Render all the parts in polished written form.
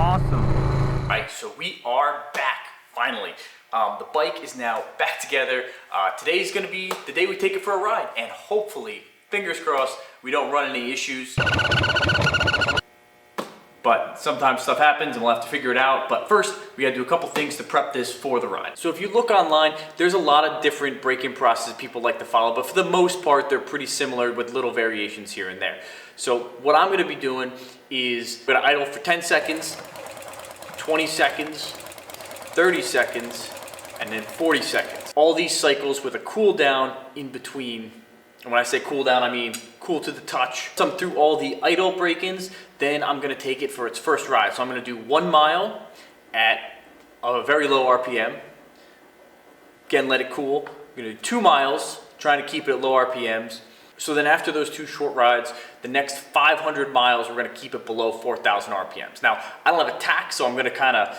awesome. All right, so we are back, finally. The bike is now back together. Today's gonna be the day we take it for a ride, and hopefully, fingers crossed, we don't run any issues. But sometimes stuff happens and we'll have to figure it out. But first, we gotta do a couple things to prep this for the ride. So if you look online, there's a lot of different braking processes people like to follow, but for the most part, they're pretty similar with little variations here and there. So what I'm gonna be doing is I'm gonna idle for 10 seconds, 20 seconds, 30 seconds, and then 40 seconds. All these cycles with a cool down in between. And when I say cool down, I mean cool to the touch. So I'm through all the idle break-ins, then I'm gonna take it for its first ride. So I'm gonna do 1 mile at a very low RPM. Again, let it cool. I'm gonna do 2 miles, trying to keep it at low RPMs. So then after those 2 short rides, the next 500 miles, we're gonna keep it below 4,000 RPMs. Now, I don't have a tach, so I'm gonna kinda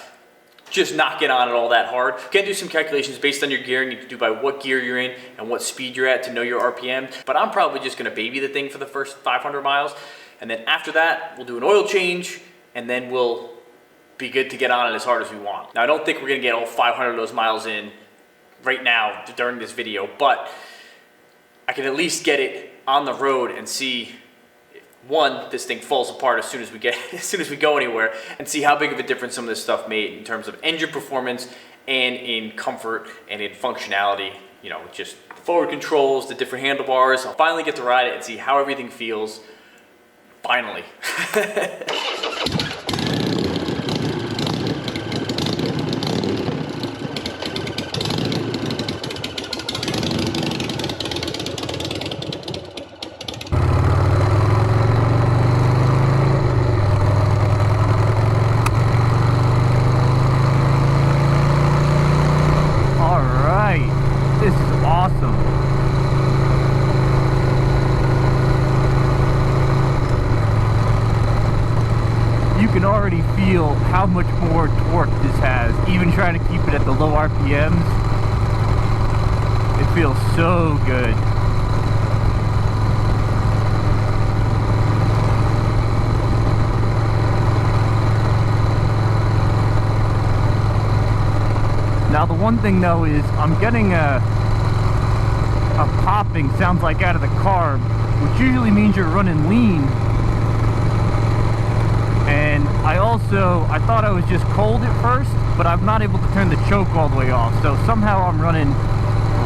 just not get on it all that hard. You can do some calculations based on your gearing. You can do by what gear you're in and what speed you're at to know your RPM. But I'm probably just gonna baby the thing for the first 500 miles. And then after that, we'll do an oil change, and then we'll be good to get on it as hard as we want. Now, I don't think we're gonna get all 500 of those miles in right now during this video, but I can at least get it on the road and see, one, this thing falls apart as soon as we go anywhere, and see how big of a difference some of this stuff made in terms of engine performance and in comfort and in functionality. You know, just forward controls, the different handlebars. I'll finally get to ride it and see how everything feels. Finally. Already feel how much more torque this has, even trying to keep it at the low RPMs. It feels so good. Now the one thing though is I'm getting a popping, sounds like out of the carb, which usually means you're running lean. And I thought I was just cold at first, but I'm not able to turn the choke all the way off. So somehow I'm running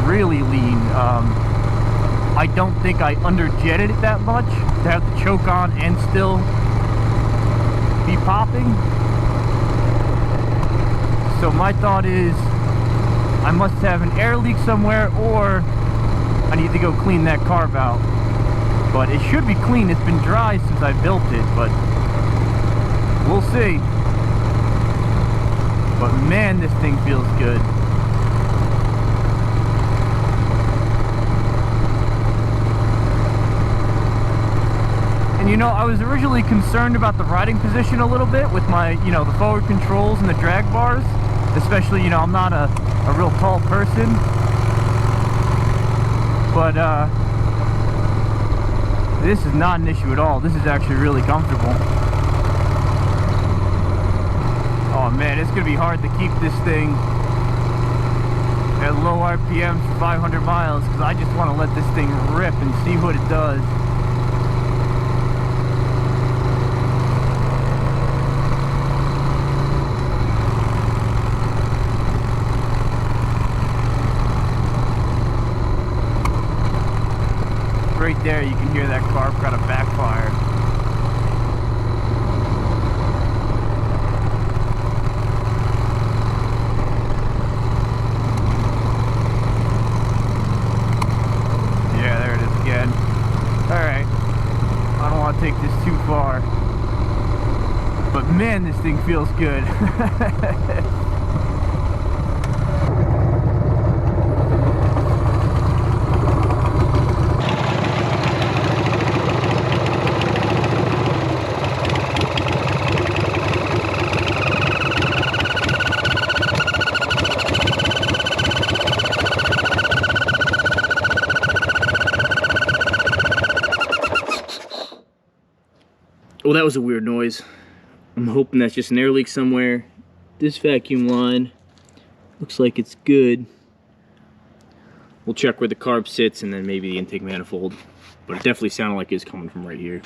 really lean. I don't think I underjetted it that much to have the choke on and still be popping. So my thought is I must have an air leak somewhere, or I need to go clean that carb out. But it should be clean. It's been dry since I built it, but we'll see. But man, this thing feels good. And you know, I was originally concerned about the riding position a little bit with my, you know, the forward controls and the drag bars. Especially, you know, I'm not a real tall person. But this is not an issue at all. This is actually really comfortable. Oh man, it's gonna be hard to keep this thing at low RPMs for 500 miles because I just want to let this thing rip and see what it does. Right there, you can hear that carb got a backfire. Alright, I don't want to take this too far, but man, this thing feels good. Well, that was a weird noise. I'm I'm hoping that's just an air leak somewhere. This vacuum line looks like it's good. We'll check where the carb sits and then maybe the intake manifold. But it definitely sounded like it's coming from right here.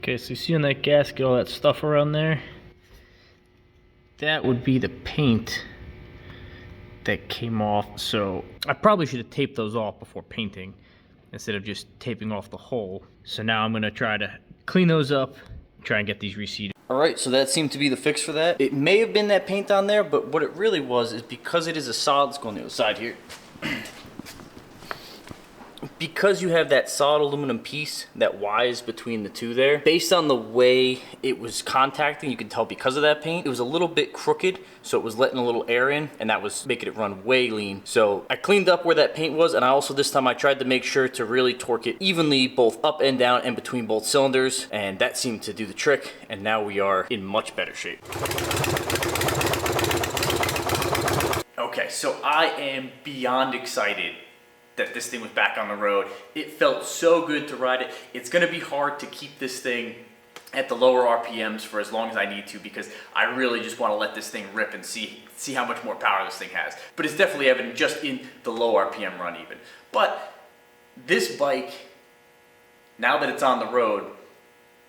Okay, so you see on that gasket all that stuff around there? That would be the paint that came off. So I probably should have taped those off before painting instead of just taping off the hole. So now I'm gonna try to clean those up and try and get these reseated. Alright, so that seemed to be the fix for that. It may have been that paint on there, but what it really was is because it is a solid, let's go on the other side here. Because you have that solid aluminum piece, that Y is between the two there, based on the way it was contacting, you can tell because of that paint, it was a little bit crooked, so it was letting a little air in, and that was making it run way lean. So I cleaned up where that paint was, and I also this time I tried to make sure to really torque it evenly, both up and down and between both cylinders, and that seemed to do the trick, and now we are in much better shape. Okay, so I am beyond excited that this thing was back on the road. It felt so good to ride it. It's gonna be hard to keep this thing at the lower RPMs for as long as I need to, because I really just wanna let this thing rip and see how much more power this thing has. But it's definitely evident just in the low RPM run even. But this bike, now that it's on the road,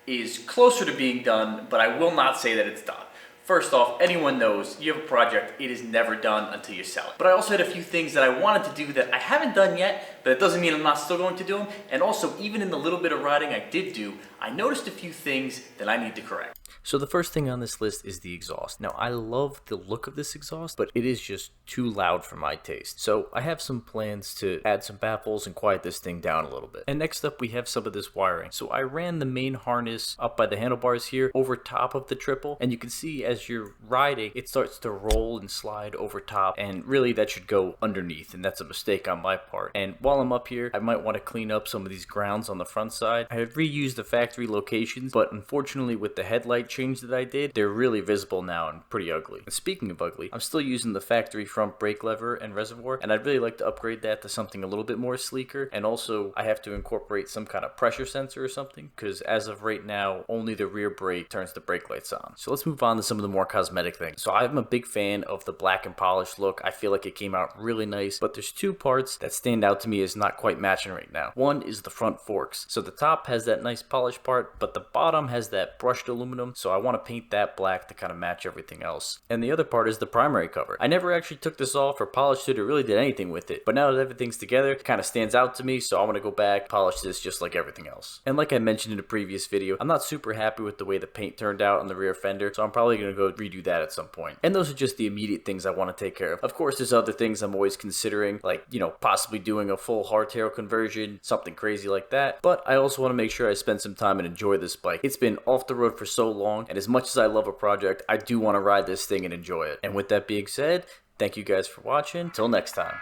is closer to being done, but I will not say that it's done. First off, anyone knows you have a project, it is never done until you sell it. But I also had a few things that I wanted to do that I haven't done yet, but it doesn't mean I'm not still going to do them. And also, even in the little bit of riding I did do, I noticed a few things that I need to correct. So the first thing on this list is the exhaust. Now I love the look of this exhaust, but it is just too loud for my taste. So I have some plans to add some baffles and quiet this thing down a little bit. And next up we have some of this wiring. So I ran the main harness up by the handlebars here over top of the triple, and you can see as you're riding it starts to roll and slide over top, and really that should go underneath, and that's a mistake on my part. And while I'm up here I might want to clean up some of these grounds on the front side. I have reused the factory locations, but unfortunately with the headlight change that I did, they're really visible now and pretty ugly. And speaking of ugly, I'm still using the factory front brake lever and reservoir, and I'd really like to upgrade that to something a little bit more sleeker. And also I have to incorporate some kind of pressure sensor or something, because as of right now only the rear brake turns the brake lights on. So let's move on to some of the more cosmetic things. So I'm a big fan of the black and polished look. I feel like it came out really nice, but there's two parts that stand out to me as not quite matching right now. One is the front forks. So the top has that nice polished part, but the bottom has that brushed aluminum, so I want to paint that black to kind of match everything else. And the other part is the primary cover. I never actually took this off or polished it or really did anything with it, but now that everything's together, it kind of stands out to me, so I want to go back, polish this just like everything else. And like I mentioned in a previous video, I'm not super happy with the way the paint turned out on the rear fender, so I'm probably going to go redo that at some point. And those are just the immediate things I want to take care of. Of course, there's other things I'm always considering, like, you know, possibly doing a full hardtail conversion, something crazy like that. But I also want to make sure I spend some time and enjoy this bike. It's been off the road for so long, and as much as I love a project, I do want to ride this thing and enjoy it. And with that being said, thank you guys for watching. Till next time.